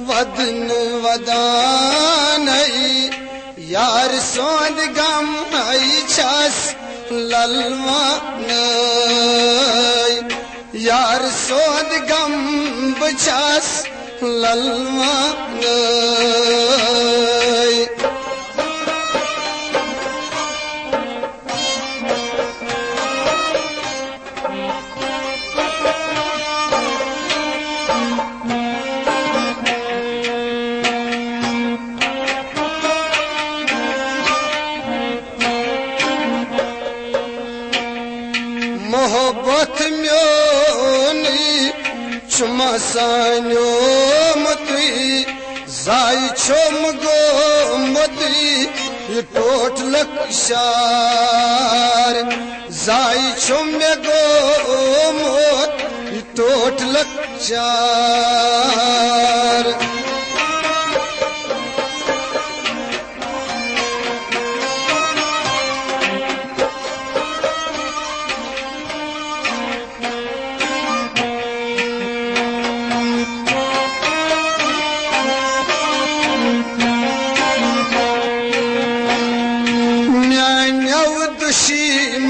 वदन वदानई यार सोद गम आई छस ललवान यार सोद गम बचस ललवान मोहब्बत म्योनी चुमसान्यो मती जाई छोम गो मती ये टोट लक्षार जाई छोम गो मोत ये टोट लक्षार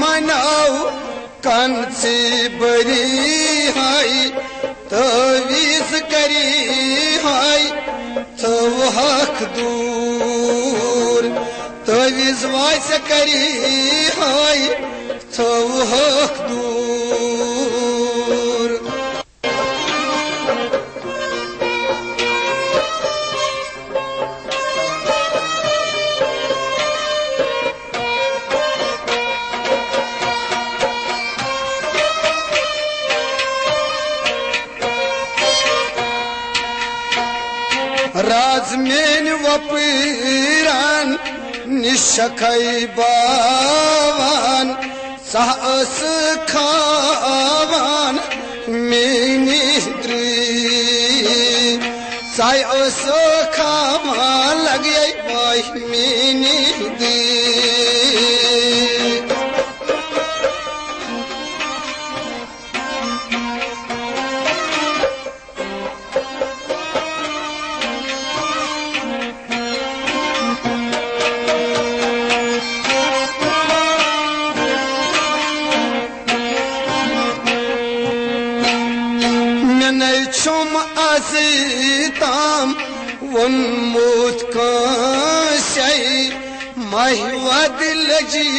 मनाओ कंसी बरी हाय तवीज करी हाय तो हक दूर तवीज वास करी हाय तो हक दूर राज मेन वपीरान निशखई बावान साहस खावान मेनी द्री साहस खावा लगे भाई मेनी दी चुम अजीताम वन मोत कांसई महवद लजी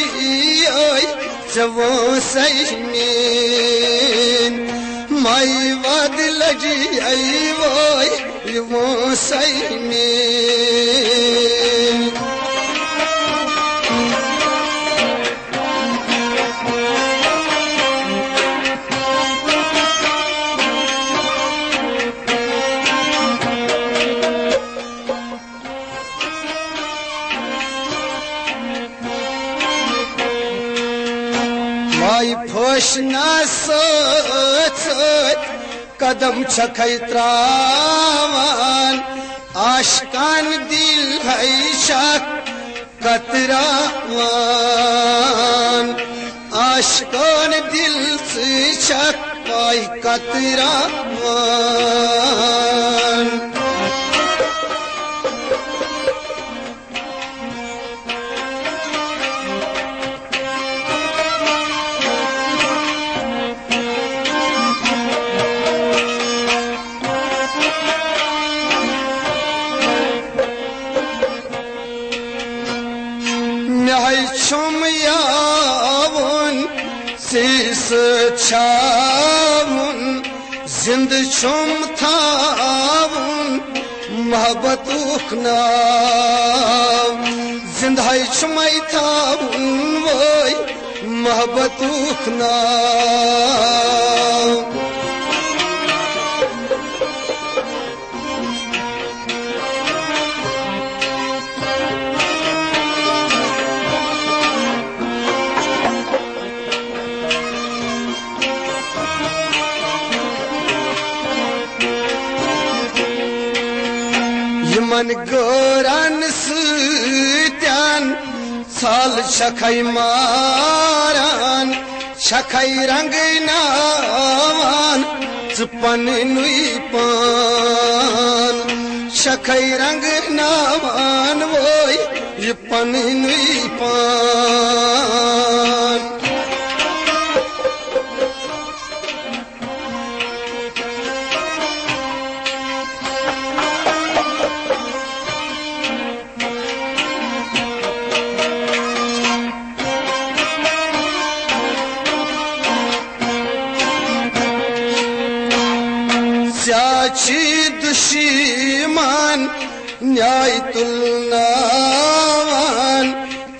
आई जवो सही में महवद लजी आई वो सही में माई फोशना सोच कदम छखई त्रावान आशकान दिल है शक कतरावान आशकान दिल से शक पाई कतरावान छुम यावन शीस छावन जिंद छुम थावन मोहब्बत उखना जिंदाई छुमाई थावन वही मोहब्बत उखना मन गोरान सुत्यान साल छखई मारान छखई रंग नावान चुपन नुई पान शखै रंग नावान वोय ये पननुई पान स्याची दुश्मन न्याय तुलनावान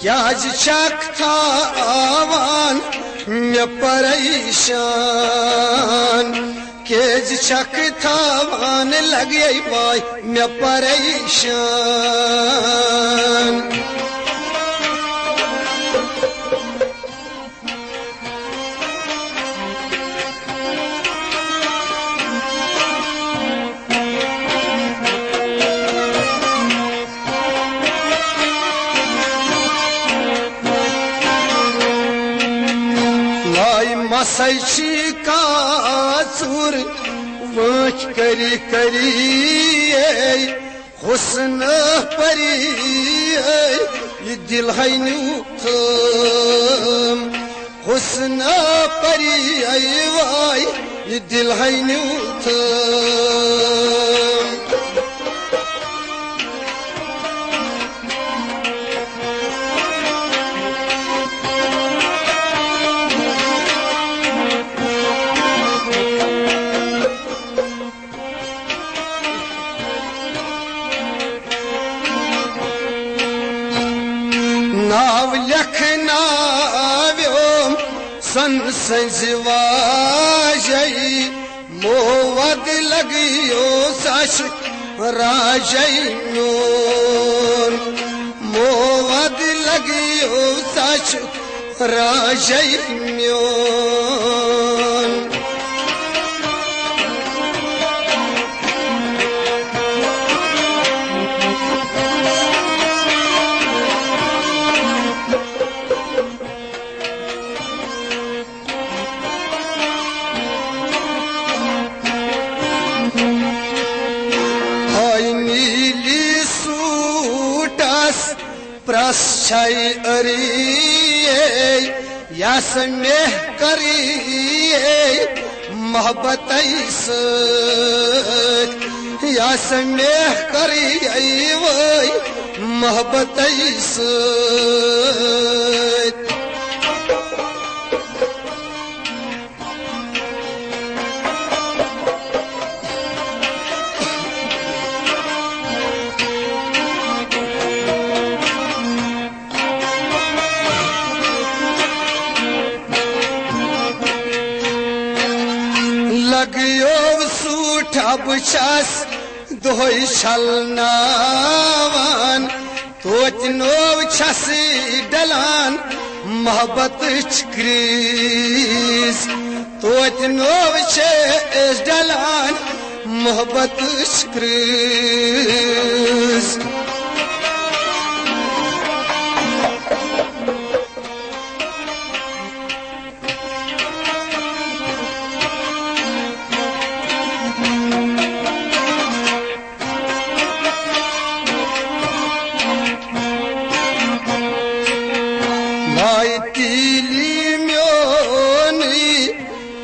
क्या शक था आवान मे परेशान केज शक था वान लगे बाय मे परेशान मसैची का चूर वच करी करी हुस्न परी ये दिल है न्यूथम हुस्न परी वाई ये दिल है न्यूथम नाव लखना व्योम सन संजवाजई मोवद लगियो सश राजई नून मोवद लगियो सश राजई म्योन प्रश्चय अरिये यस में करिए मोहब्बत यस में करिए वही मोहब्बत लगियो सूठ अब छस दोई छलनावान तोच नोव छसी डलान मोहब्बत क्रीज तोच नोव छे डलान मोहब्बत क्रीज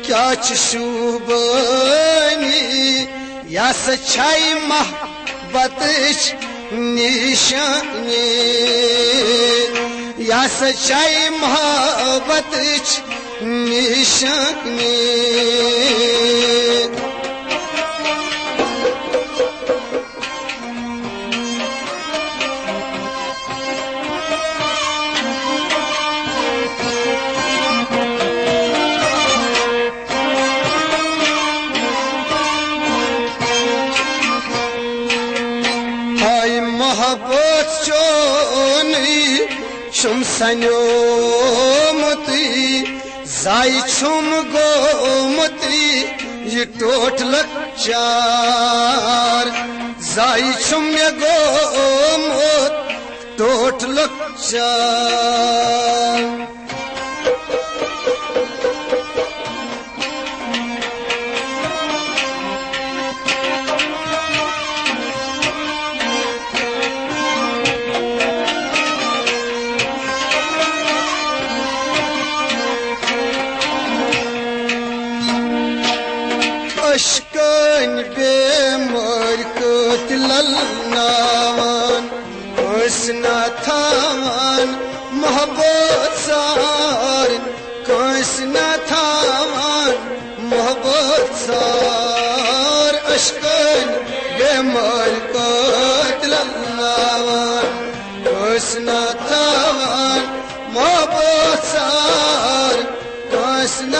क्या शुभनी यस छाई मोहब्बत निशानी यस छाई मोहब्बत निशानी मोहब्बत चोनी शुम सन्योमती जाई छुम गोमती ये टोटलक चार जाई छुम ये गोमत टोटलक चार न थावन मोहब्बत सार कंस न थावन मोहब्बत सार अशकन बेमर कतलावन कंस न थावन मोहब्बत सार कंस न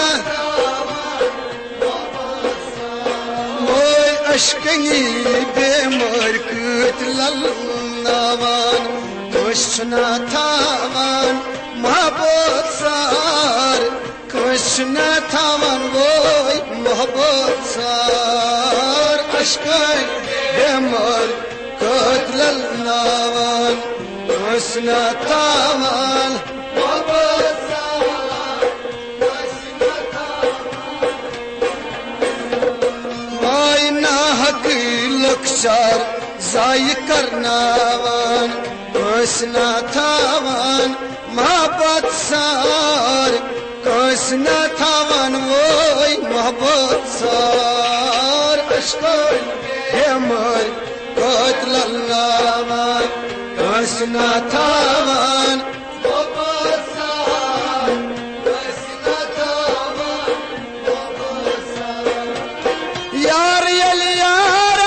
मोय अशकनी बेमर कतलावन कंस न थावन मोहब्बत सार कंस न थावन वोय मोहब्बत सार अशकन बेमर कतलावन कंस न थावन मोहब्बत सार कंस न थावन माय ना हक लक्षार जाय करनावन कंस न थावन मोहब्बत सार कंस न थावन वोय मोहब्बत सार अशकन बेमर कतलावन कंस न थावन मोहब्बत सार कंस न थावन मोहब्बत सार यार यलि यार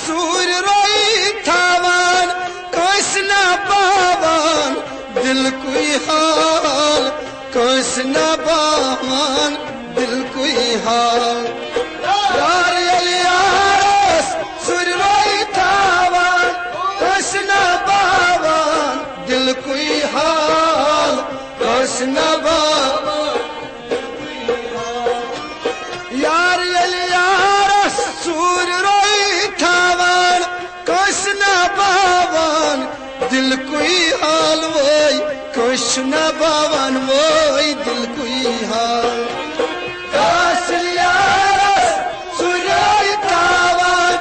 सूर रोई थावन कंस न पावन दिल कोई हाल कंस न पावन दिल कोई हाल यार यलि यार सूर रोई थावन कंस न पावन दिल कोई हाल कंस न पावन यार यलि यार सूर रोई थावन कंस न पावन दिल कोई हाल वोय कंस न पावन वोय दिल कोई हाल कंस यार सूर रोई थावन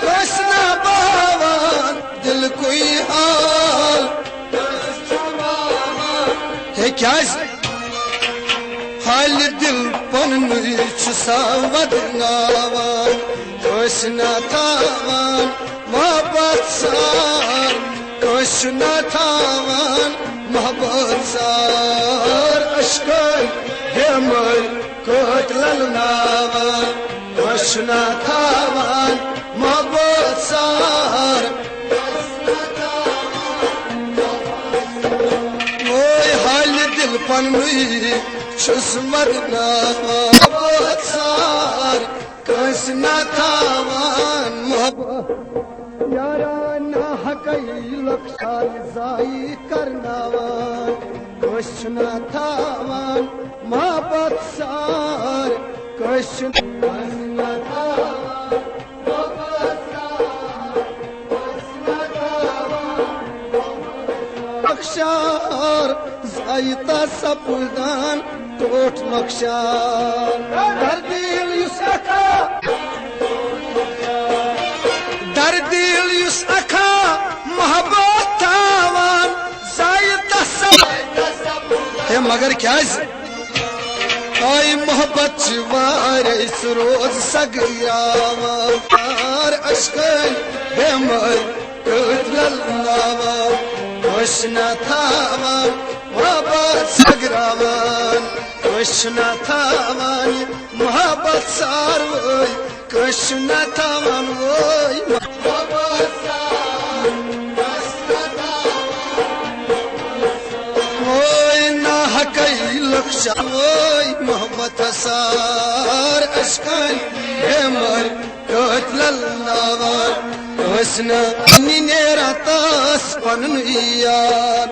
कंस न पावन दिल कोई हाल है क्या हाल दिल पन सावदनावन कंस न थावन मोहब्बत सार कंस न थावन मोहब्बत सार अशकन बेमर कतलावन कंस न थावन मोहब्बत सार ओय हाल दिल पन मोहब्बत सार कंस न थावन मोहब्बत यारा ना हकई लक्षार जाई करनावन कंस न थावन मोहब्बत सार कंस न थावन मोहब्बत सार कंस न थावन लक्षार जायता सपुदान टोट लक्षार दर्दिल युसखा दर्दिल युसखा मोहब्बत थावन जायता सब है मगर क्या आई मोहब्बत वारे रोज सगरावर अशकन बेमर कतलावन कंस न थावन मोहब्बत सगरावन कंस न थावन मोहब्बत सार वोय कंस न थावन वोय मोहब्बत सार कंस न थावन वोय ना हकई लक्षा वोय मोहब्बत सार अशकन बेमर कतलावन कंस न नेरा तस पन यार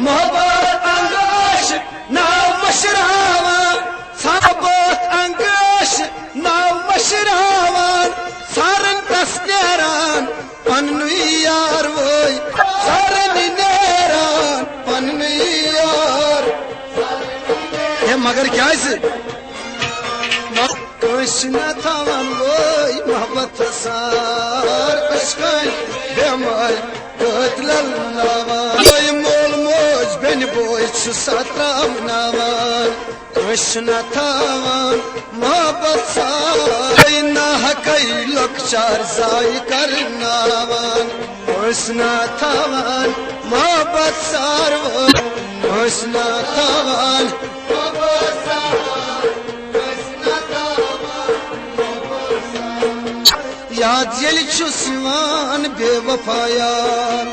मोहब्बत अंगाश नाव मशरावन मोहब्बत अंगाश नाव मशरावन सारन तस नेरान पन यार वोय सारन नेरान पन यार है मगर क्या कंस न थावन वोय मोहब्बत सार अशकन बेमर कतलावन मोल मोज बेन बोय छ सत्रावनावान कृष्ण थावान मोहब्बत सार ना हकई लक्षार जाय करनावान कृष्ण थावान मोहब्बत सार कृष्ण थावान याद येल सिवान बेवफायार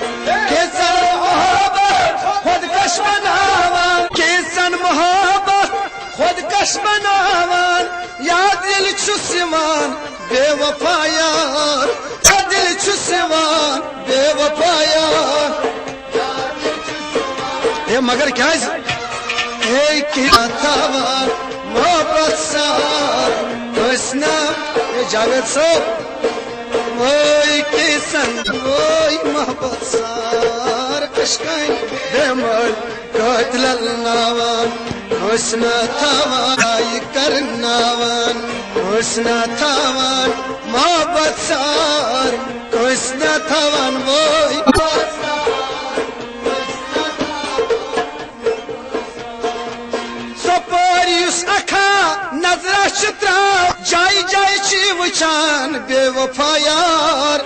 केसन मोहब्बत खुदकश बनावान केसन मोहब्बत खुदकश बनावान याद येल सिवान बेवफायार दिल सिवान बेवफायार ये मगर क्या है क्या थावान मोहब्बत सार कृष्ण जावेद साहब वही किसन वही मोहब्बत सार अशकाई बेमर कतल नावान कृष्ण थावान करनावान कृष्ण थावान मोहब्बत सार कृष्ण थावान वही सपारियुस अखा नजरा चित्रा जाय जाय ची वचान बेवफायार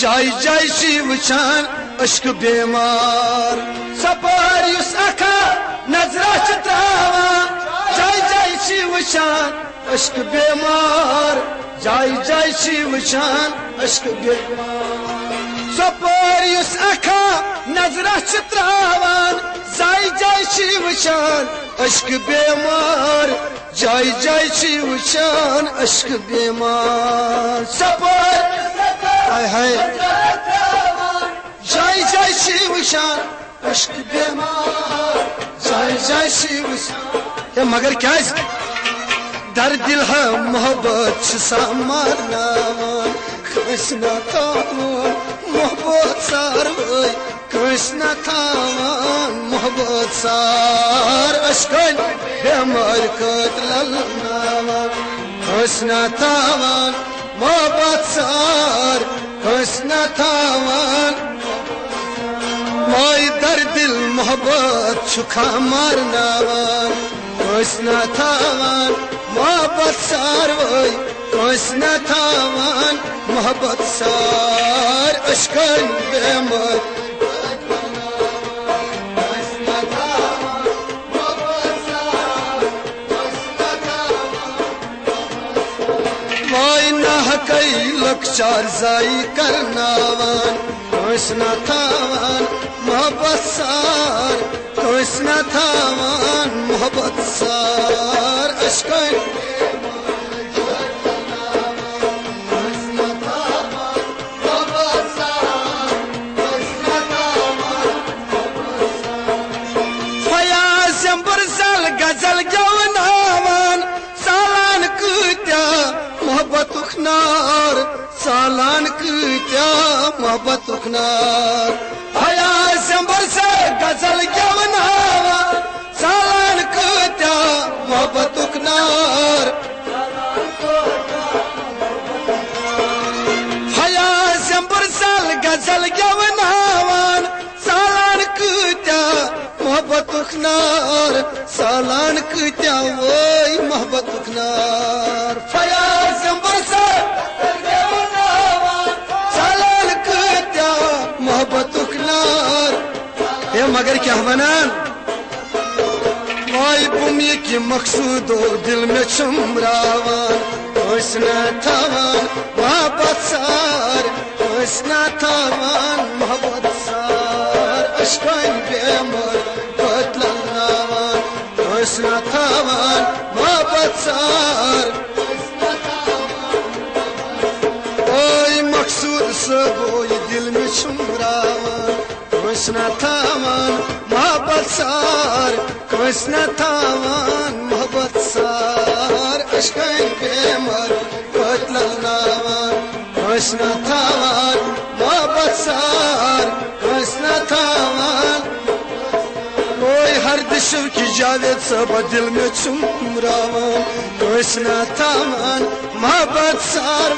जाय जाय ची वचान अश्क बेमार सपारियुस अखा नजरा चित्रा जाय जाय ची वचान अश्क बेमार जाय जाय ची वचान अश्क बेमार सपारियुस अखा नजरा चित्रावान जाय जाय ची वचान अश्क बेमार जाय जाय ची वचान अश्क बेमार सपर हाय हाय जाय जाय ची वचान अश्क बेमार जाय जाय ची वचान ये मगर क्या है दर दिल है मोहब्बत सामारनावान कृष्ण थावान मोहब्बत सार कृष्ण थावान मोहब्बत सार अशकन बेमर कतल नावान कृष्ण थावान मोहब्बत सार कृष्ण थावान माय दर दिल मोहब्बत छुखा मारनावान कृष्ण थावान मोहब्बत सार कृष्ण थावान मोहब्बत सार अशकन बेमर वाय ना हकई लक्षार जाई करनावान कृष्ण थावान मोहब्बत सार कृष्ण थावान मोहब्बत सार अशकन गजल गवनावान सालान कुत्या मोहब्बत उखनार सालान कुत्या मोहब्बत उखनार हया संबर से गजल गवनावान सालान कुत्या मोहब्बत उखनार हया संबर से गजल गवनावान सालान कुत्या मोहब्बत उखनार सालान कुत्या वही मोहब्बत उखनार फयाज बरसा सालान कुत्या मोहब्बत उखनार ये मगर क्या बनान वाई बुमी की मकसूदो दिल में चुमरावान कृष्ण थावान मोहब्बत सार कृष्ण थावान मोहब्बत सार अशकान बेमर कृष्ण थावान मोहब्बत सार ओय मकसूद सब ओय दिल में चुमरावान कृष्ण थावान मोहब्बत सार कृष्ण थावान मोहब्बत सार अशकान बेमर कतलनावान कृष्ण थावान मोहब्बत सार कृष्ण थावान हर दिशव की जावेद सब दिल में चुमरावान कृष्ण थावान मोहब्बत सार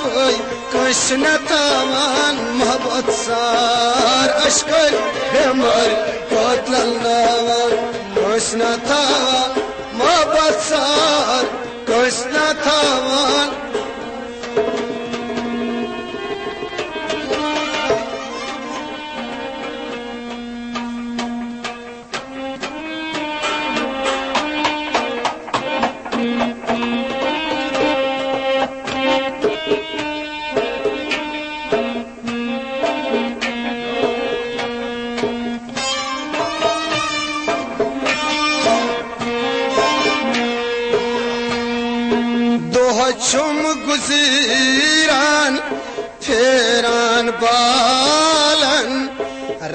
कृष्ण थावान मोहब्बत सार अशकल बेमर कतलनावान Krishna Krishna thava mohabbat sar Krishna thavan Çum guziran feran balan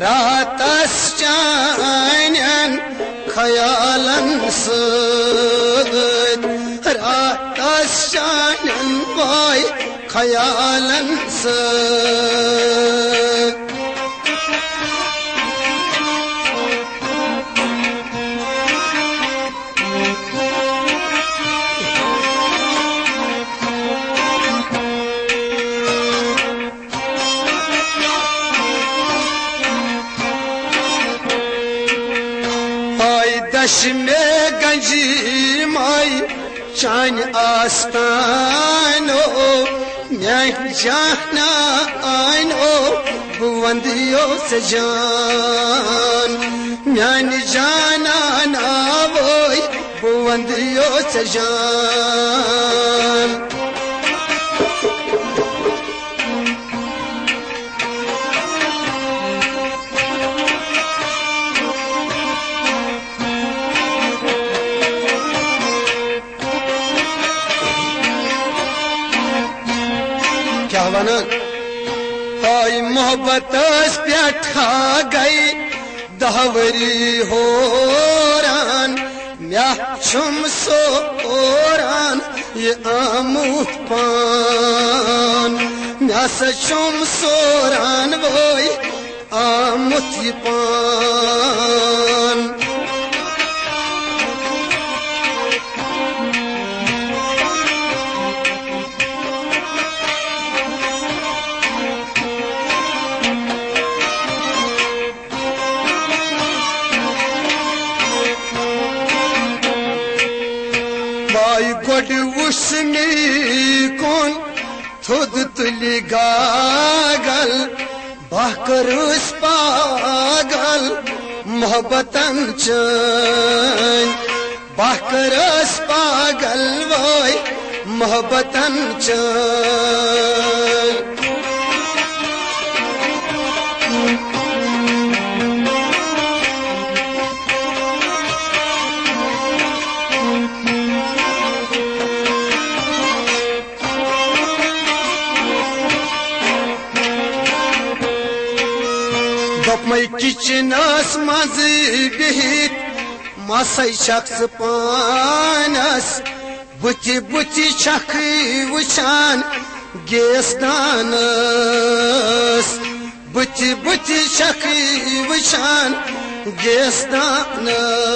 ratas çaynen hayalan sıd ratas çaynen vay hayalan sıd Dashme ganji mai chan astano Myan jana aino buvandiyo sajan Myan jana na voy buvandiyo sajan हाय मोहब्बत प्याठा गई दहवरी हो रान म्या छुम सो Ouran ये आमुत पान म्या सचुम सोरान वोई आमुत ये पान God usni kon thud tuli gagal bahkarus pagal mohabbatan chan bahkarus pagal voy mohabbatan chan My kitchen as mazi bihit masay shaks panas buti buti chakhi wuchan gesdanas buti buti chakhi wuchan gesdanas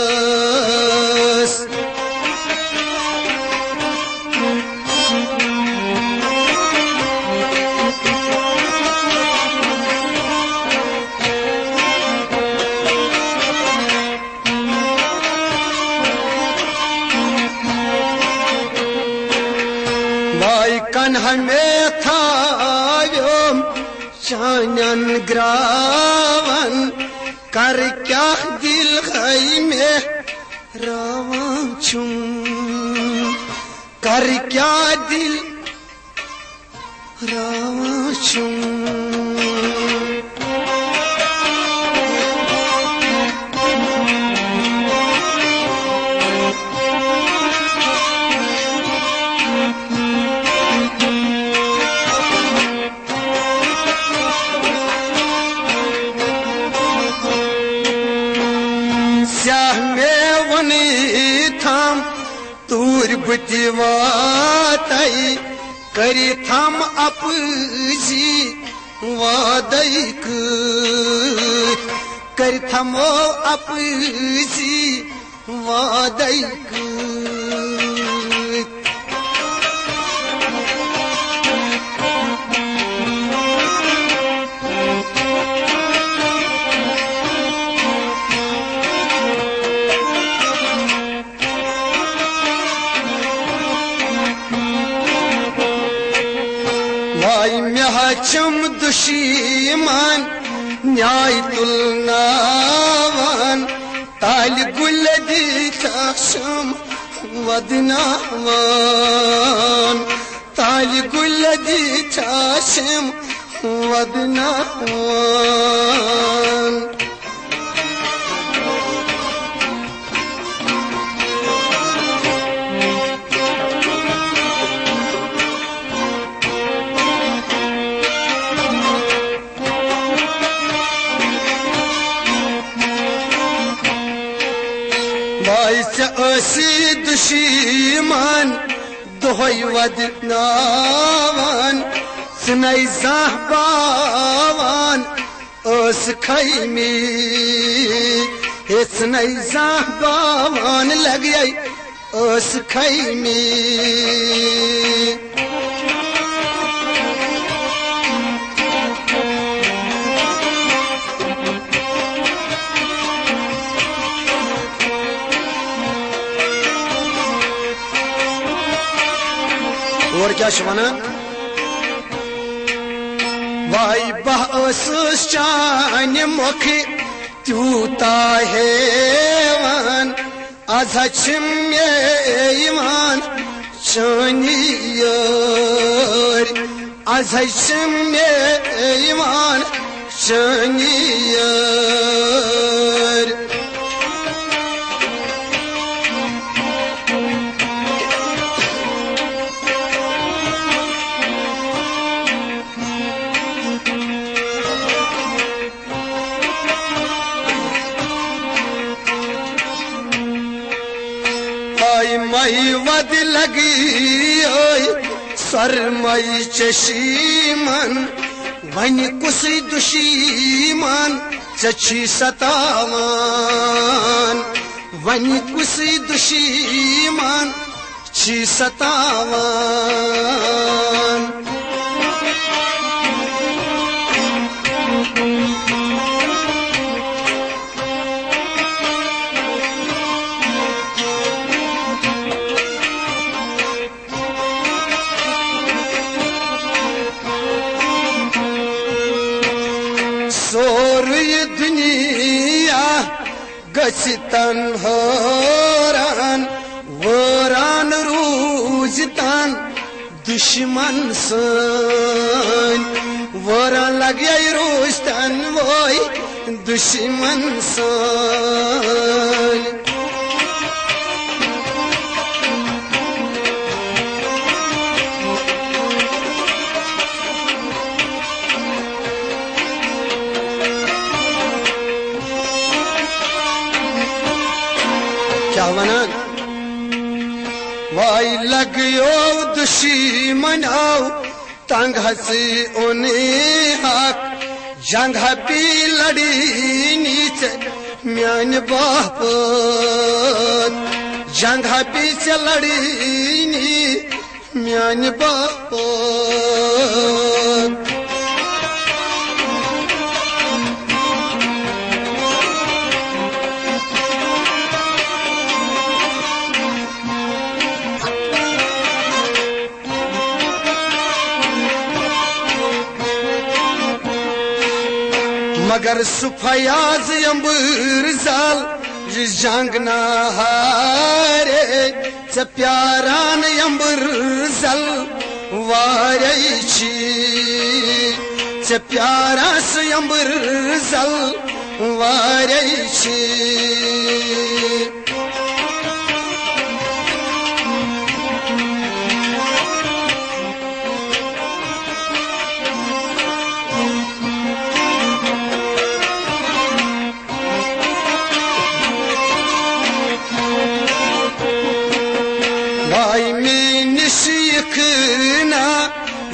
kan hame thayom chanan gravan kar kya dil ghai me ravan chum kar kya dil ravan chum बुद्धि वाताई करी थम अपजी वादैक करी थमो अपजी वादैक चम दुशीमान न्याय तुलनावान ताल गुल दीम वदनावान ताल गुल दीम वदनावान दुशीमान दोहय वदनावान सनई ज़ाहबावान ओस खैमी हे सनई ज़ाहबावान लग ओस खैमी और क्या शवना वाई बस चान मुख तूता हेवान आज मेवान चानी यार आज मेवान चानी यार मई वद लगी सरमई चशीमन वन कुसी दुशीमन चची सतावान वन कुसी दुशीमन छी सतावान सोरी दुनिया गछतन होरान वरान रूजतन दुश्मन सन वरान लगे रूजतन वोई दुश्मन सन क्या वनान वाई लगयो दुश्मन आओ तंग हसी उन्हें हक जंग पी लड़ी नीचे म्यान बाप जंग पीछे लड़ी नी म्यान बाप मगर सुफयाज अंबर जाल जंग ना हारे च प्यारान अंबर जल वारे च प्यारा से अंबर जल वारे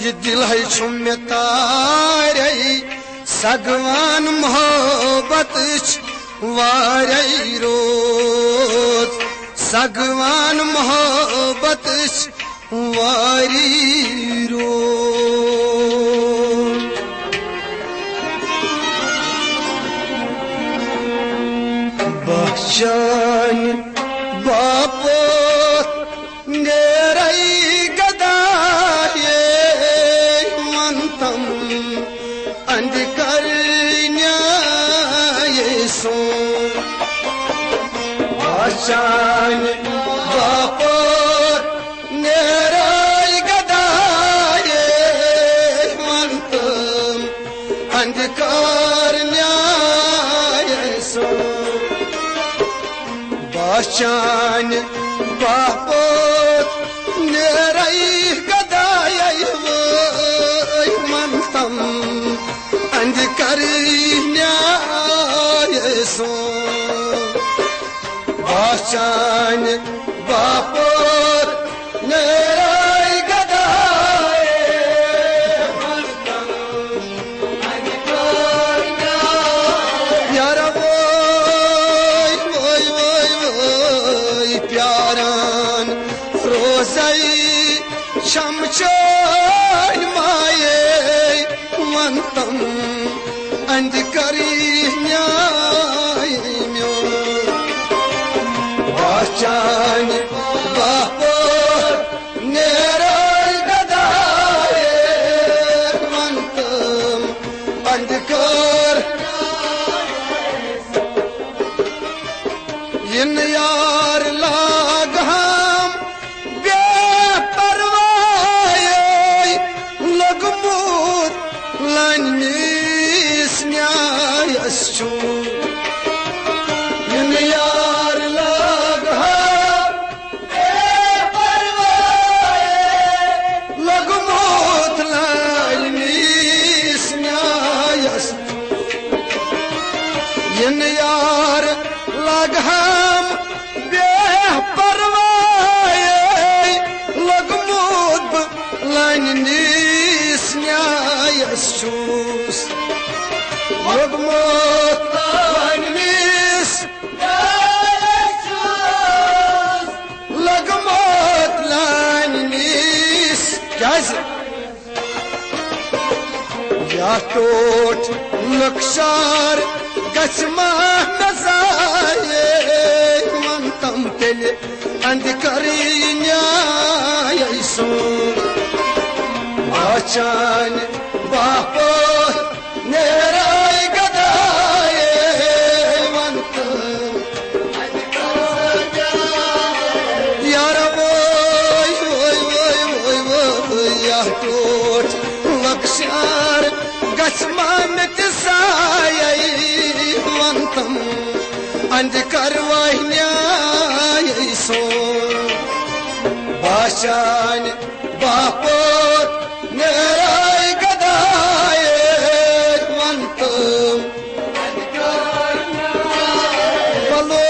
ये दिल है छुम तारे सगवान मोहब्बत वारे रोज सगवान मोहब्बत वारी रोज बख्शान बापो नेरई गदाये मंतम Aşan vapur neray gadaye mantum andikar nyaye so Aşan vapur neray gadaye mantum andikar nyaye so Aşan vapur neray gadaye mantam andikar nyaye yara voy voy voy voy pyaran rozai shamchan maye mantam andikar nyaye Aşan vapur neray gadaye mantam andikar yin yar lagham beparvaye lagmut lanis nyayaschu yin yar yin yar lagham beparvaye lagmut lanis nyayashus lagmut lanis nyayashus lagmut lanis कैसे या टोट लक्षार गचमा नजाये मंतम तेले अंधकारी न्याय सो आचान वापस नेराय गदाये मंतम अंधकारी यार वोय वोय वोय वोय वोय या टोट लक्षार गचमा मिटसाये मंतम अंधकार वाहिन्याय सो आशान वापस नेराय गदाये मंतम अंधकार बलो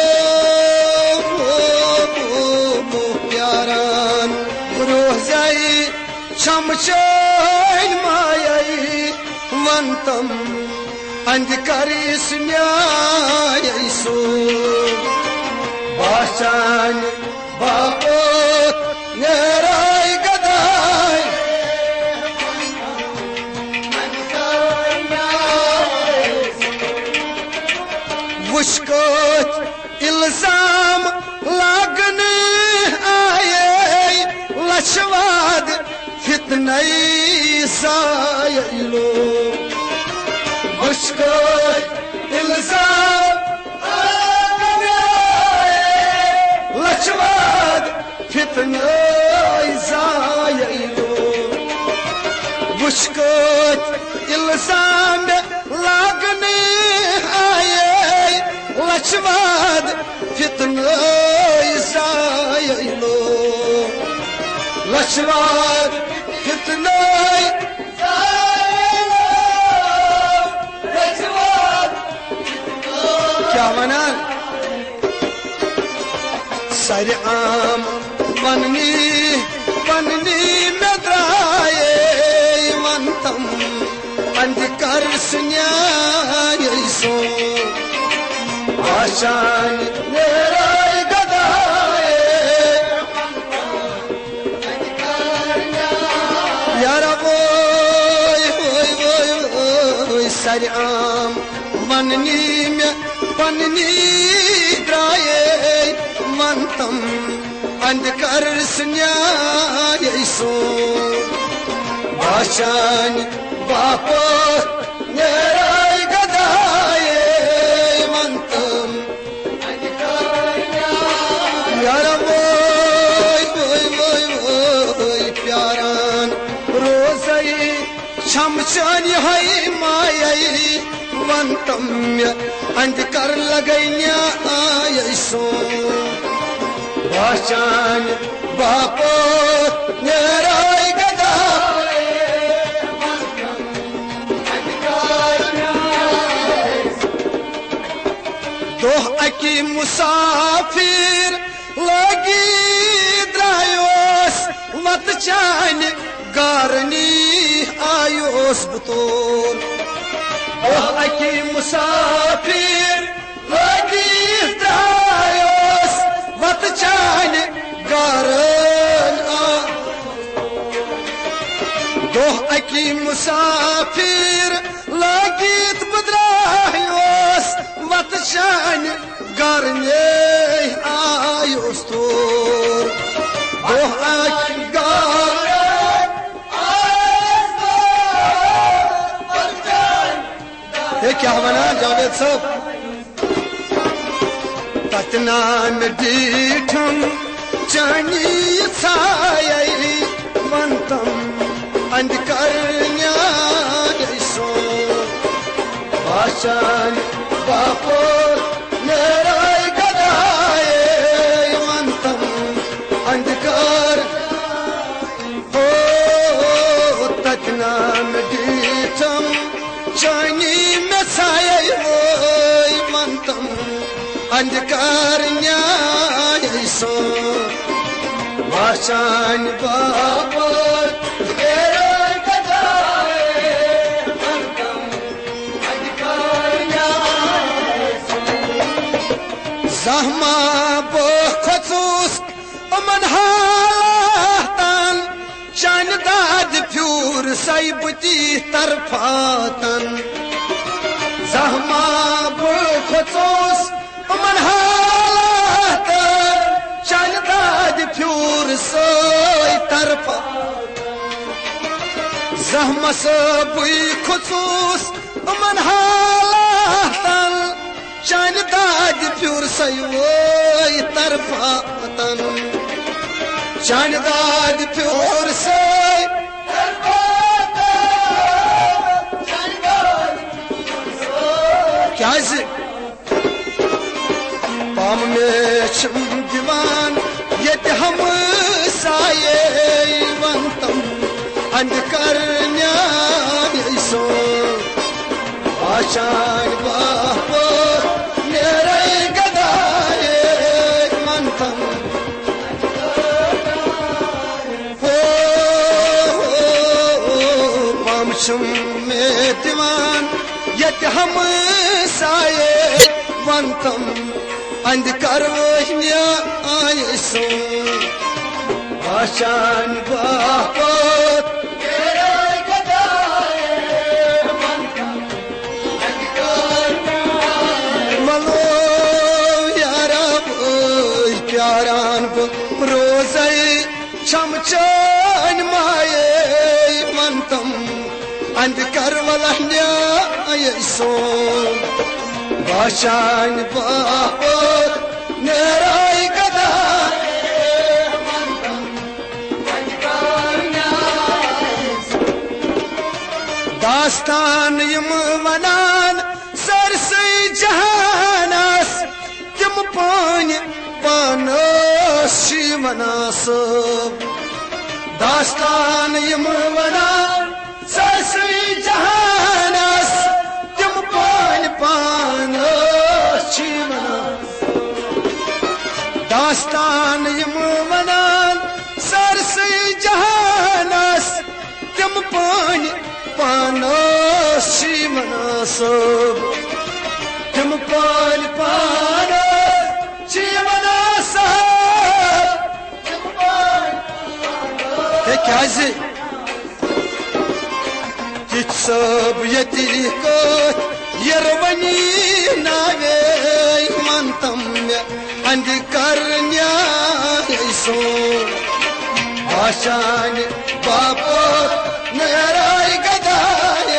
प्यारान रोजाई शमशान मायाई मंतम अंधकारी न्याय सो आशान वापस नेराय गदाये वुश्कोत इल्जाम लागने आये लशवाद फितनई सायलो वुश्कोत इल्जाम लागने आये लशवाद फितनई सायलो वुश्कोत इल्जाम लागने आये लशवाद फितनई सायलो लशवाद फितनई सायलो लशवाद क्या मना सर आम बननी बननी में द्राये मंतम अंधकार न्याय सो आशान नेराय गदाये यार वोय वोय वोय वोय सर आम बननी में बननी द्राये मंतम अंधकार न्याय सो आशान वापस नेराय गदाये मंतम वुचान यही मायई वंतम अंध कर लगैन्या आय सो वचान बापो नेराय गदाय दोह अकी मुसाफिर लगी द्रायोस वत चान गारनी आयोस बुतोर दोह अकी मुसाफिर लगी द्रायोस वत चान गारन दोह अकी मुसाफिर लगी बद्रायोस वत चान गारने आयोस तोर दोह अकी क्या बना जावेद साहब ततनान दीठम चानी छायई वंतम अंधकारन्या सो भाषण बापो नेराय गदाय वंतम अंधकार हो ततनान दीठम चानी वंतम अंधकार न्याय सो भाषण बाबो जहमा बो खसूस अमन हालातन शान दाद फ्यूर साइबती तरफातन जहमा बो खसूस अमन हालात शान दाद फ्यूर साइ तरफा जहमा सबुई खसूस अमन हालातन शान दाद फ्यूर साइ तरफातन शान दाद फ्यूर साइ क्या पाम में छम दीवान ये हम साये वंतम अंधकार न्याय सो आशान बापो नेराय गदाय वंतम पाम छम में दीवान ये हम साये वंतम अंधकार वहिया आय सो आशान बापो नेराय गदाय वंतम अंधकार मलो यारा प्यारान रोज़ै शमचान माये वंतम अंधकार वलहन्या आय सो भाषण बापो नेराय गदाय दास्तान यम वनान सरसई जहानस तम पान पानस शिवनास दास्तान यम वनान सरसई जहानस तम पान पानस शिवनास दास्तान यम वनान सरसई जहानस तम पान पानस शिवनास तम पान पानस शिवनास क्या तिथ सब यति यरवनी नावे मंतम अंधकार न्याय सो भाषण बापो नेराय गदाय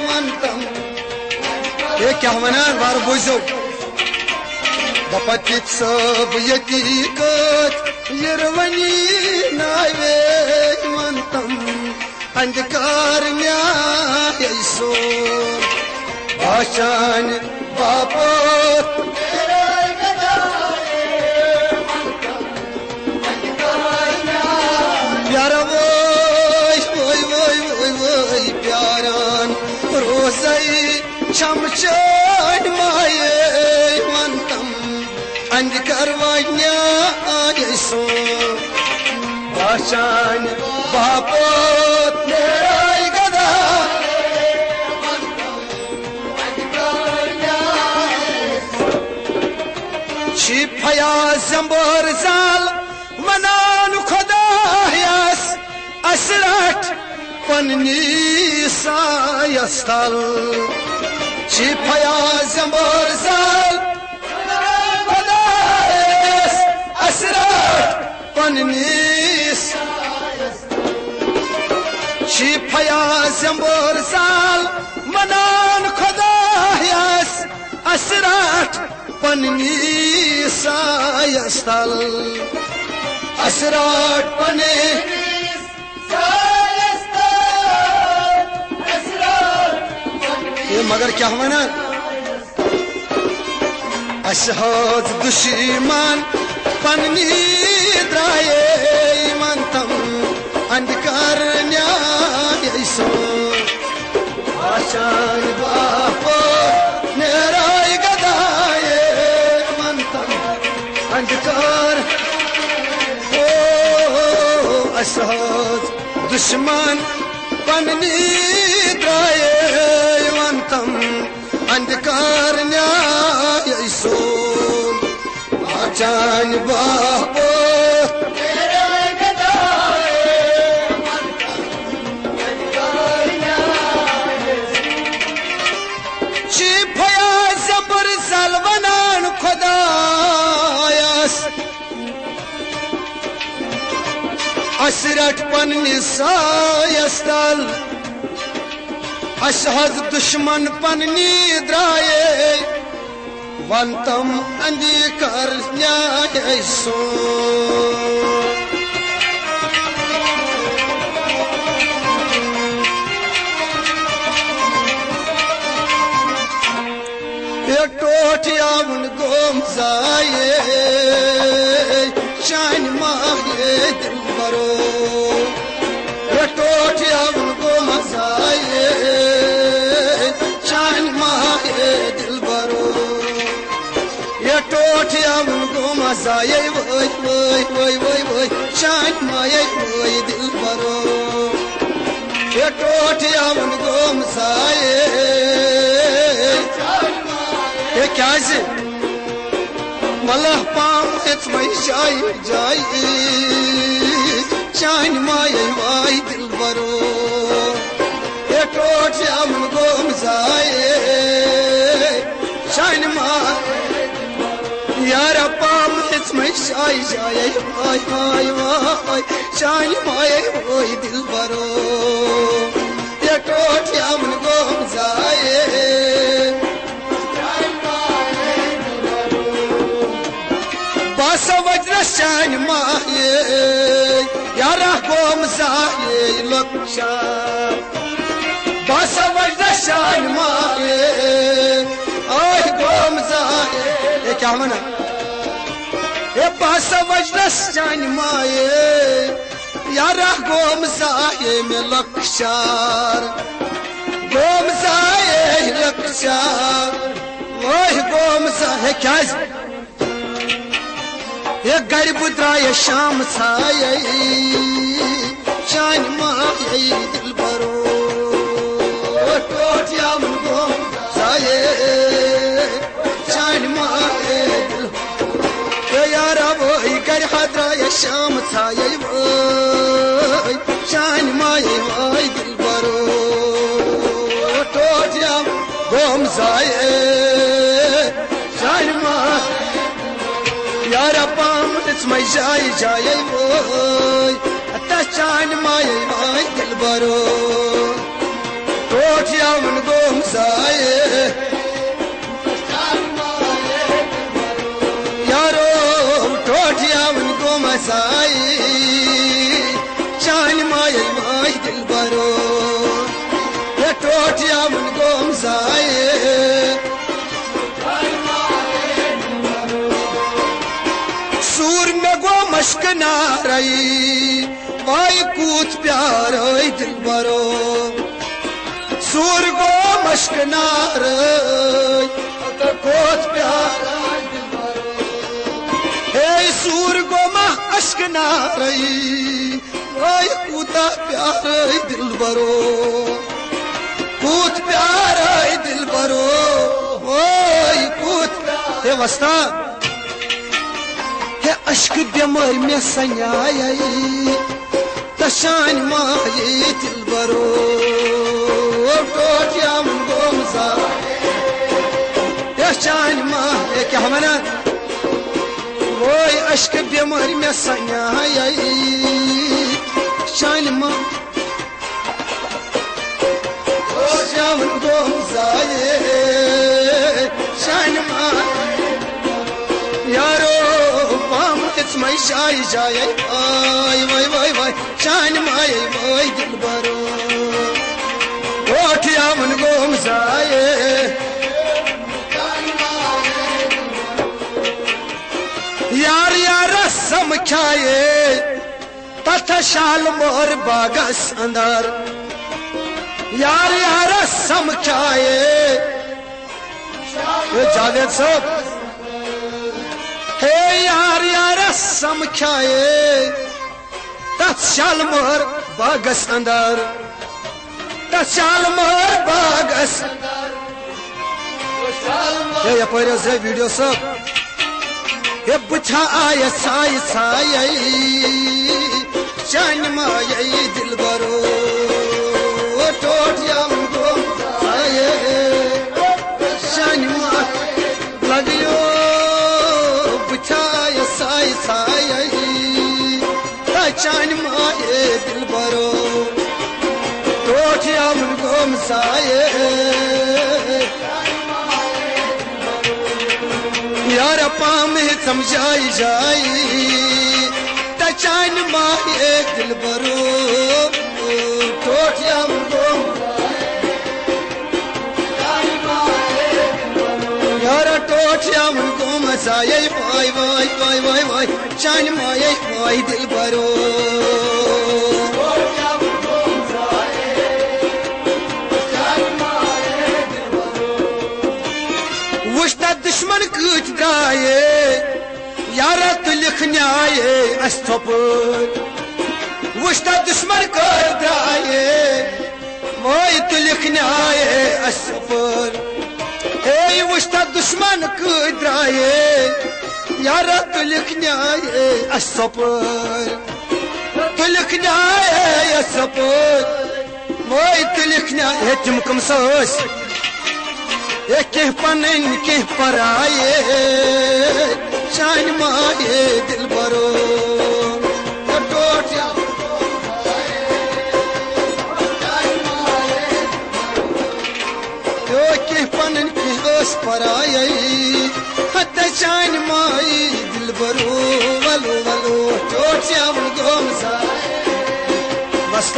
वंतम ये क्या वना बार बुझो दपतित सब यति यरवनी नावे वंतम अंधकार न्याय सोर भाषण बापो प्यारा वो प्यारान रोज़ई शमशान माये वंतम अंधकार न्याय सोर भाषण बापो Faya zambor zal manan khudayas asrat panni sayastal Faya zambor zal manan khudayas asrat panni Faya zambor zal manan khudayas asrat panni sayastal asrat pane sayastal asrat ये मगर क्या हुआ ना ashhad दुश्मन panni draye mantam अंधकार न्याय सो आशान बापो नेराय गदाये अंधकार ओ असहज दुश्मन पन्नी द्राये वंतम अंधकार न्याय सोन आचान बापो चिपया जबर सलवनान खुदा असरट पन्नी सायस्tal ashhad दुश्मन पन्नी द्राये वंतम अंधकार न्याय सो एक टोटिया उन गोम जाए शान माये दिल बरो टोटिया उनको मसाए शान माये दिल बरो ये टोटिया उनको मसाए वोई वोई वोई वोई वोई शान माये वोई दिल बरो ये टोटिया उनको मसाए ये क्या से मल्लाह पाम इतनी जाई जाई शान माये वाई दिल बरो ये टोटिया उनको मसाए शान माये यार पाम इतनी जाई जाई वाई वाई वाई शान माये वाई दिल बरो ये टोटिया उनको मसाए शान माये यारा गोम जाए लक्षा बसा वजह शान माये आह गोम जाए ये क्या मना ये बसा वजह शान माये यारा गोम जाए में लक्षार गोम जाए लक्षार वह गोम जाए क्या ये गरीब द्राय शाम साये शान माये दिल बरो टोटिया उनको साये शान माये दिल ये यारा वही कर द्राय शाम साये शान माये वाई दिल बरो टोटिया गोम साये शान माये यारा पाम इसमें जाए जाए वोई अत्याचान माये वाई दिल बरो टोटिया उनको मसाए यारो टोटिया उनको मसाए शान माये वाई दिल बरो टोटिया मन गोम जाए सूर में गो मश्क नारई वाई कूत प्यार दिल बरो सूर गो मश्क नारई कूत प्यार दिल बरो हे सूर गो मह अश्क नारई वाई कूता प्यार दिल बरो कूत प्यार दिल बरो वाई कूत हे वस्ता हे अश्क बेमार में सन्याय तशान माये दिल बरो टोटिया मन गोम जाए तशान माये क्या मना वोई अश्क बेमार में सन्याय शान मा टोटिया मन गोम जाए शान मा यारो it's my shy jay vai shan my vai dil baro othya man gom zaye यार यार सम खाए तथा शाल मोर बागस अंदर यार यार सम खाए जावेद साहब हे यार यार सम खाए तथ शाल मोर बागस अंदर तथ शाल मोर बागस ये यपर से वीडियो सब ये बुछा आया साई साई शान माये दिल बरो टोटिया मुगो आए शान मा लगियो बुछा या साई साई शान माये दिल बरो टोटिया मुगो साये यार पाम समझाई जाई तचान माये दिल बरो टोटिया मुगो यार टोटिया मुगो मसाये वाई वाई वाई वाई वाई चान माये वाई दिल बरो वुश्ता दुश्मन कूच द्राये यारा तु लिखन्याये अस्तोपुर वुश्ता दुश्मन कर द्राये वोई तु लिखन्याये अस्तोपुर हे वुश्ता दुश्मन कूच द्राये यारा तु लिखन्याये अस्तोपुर तु लिखन्याये अस्तोपुर वोई तु लिखन्याये तुमकम सोस के पनन के पराये शान माये दिल बरो टोटिया के पनन के ओस पराये हत शान माये दिल बरो वलो वलो टोटिया गोम साए बस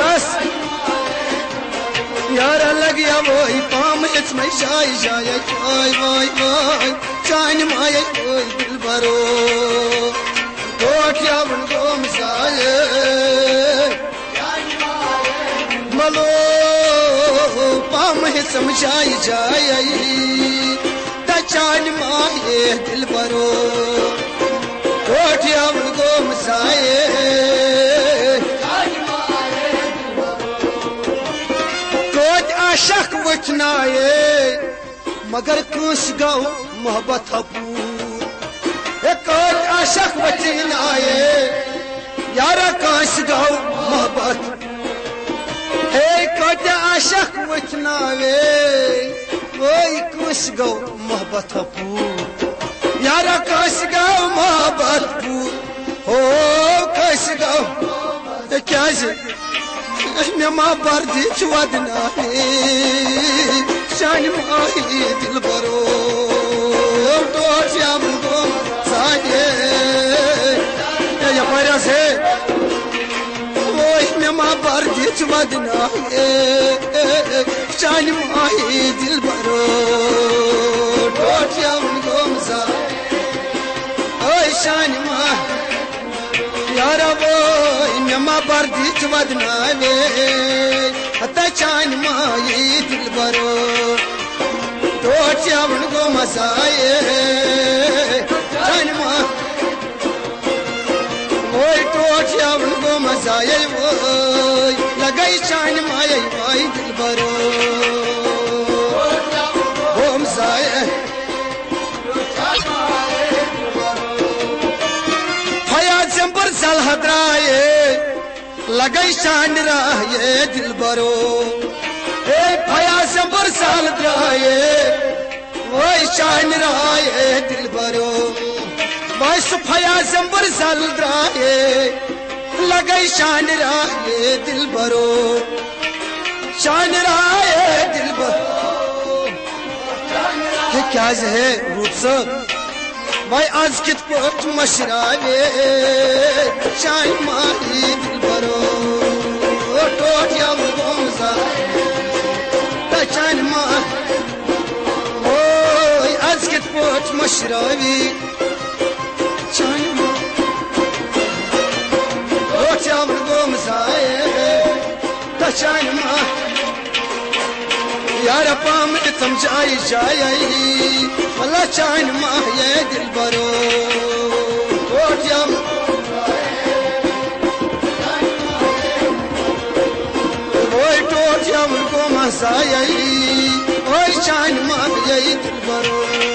यार लग या वही पाम it's my shy shy why Y Y चान माये कोई दिल बरो टोटिया मन गोम साये मलो पाम समझाई जाए तचान माये दिल बरो टोटिया मन गोम साये शक वचनाए मगर कुछ गौ मोहब्बत हपूर एक आशक वचनाए यारा काश गौ मोहब्बत हे कोट आशक वचनाए वही कुछ गौ मोहब्बत हपूर यारा काश गौ मोहब्बत पूर हो काश गौ क्या मैं माँ बर्दी चुवदना शान माही दिल बरो टोटिया मुगो साये या पर से वो मैं माँ बर्दी वदना शान माही दिल बरो टोटिया गोमसा शान माह यारा वो नमा बर्दी वदना शान माही दिल बरो टोटिया गोमसा शान माह टोटिया गोमसा लगई शान माय वाई दिल बरो फयाजंबर साल हदराए लगई शान राये दिल बरो फयाजंबर साल द्राये वो शान राये दिल बरो बस फयाजंबर साल द्राये लगई शान राये दिल बरो शान राये दिल बरो क्या है रूप भाई आज कित पोट मशरावे शान माही दिल बरो टोटिया गोमसा शान मा ओ आज कित पोट मशरावी शान मा टोटिया गोमसा शान मा यार पाम समझाई जाए अल्लाह शान माह ये दिल बरो टोटिया टोटिया को मसाई शान माह ये दिल बरो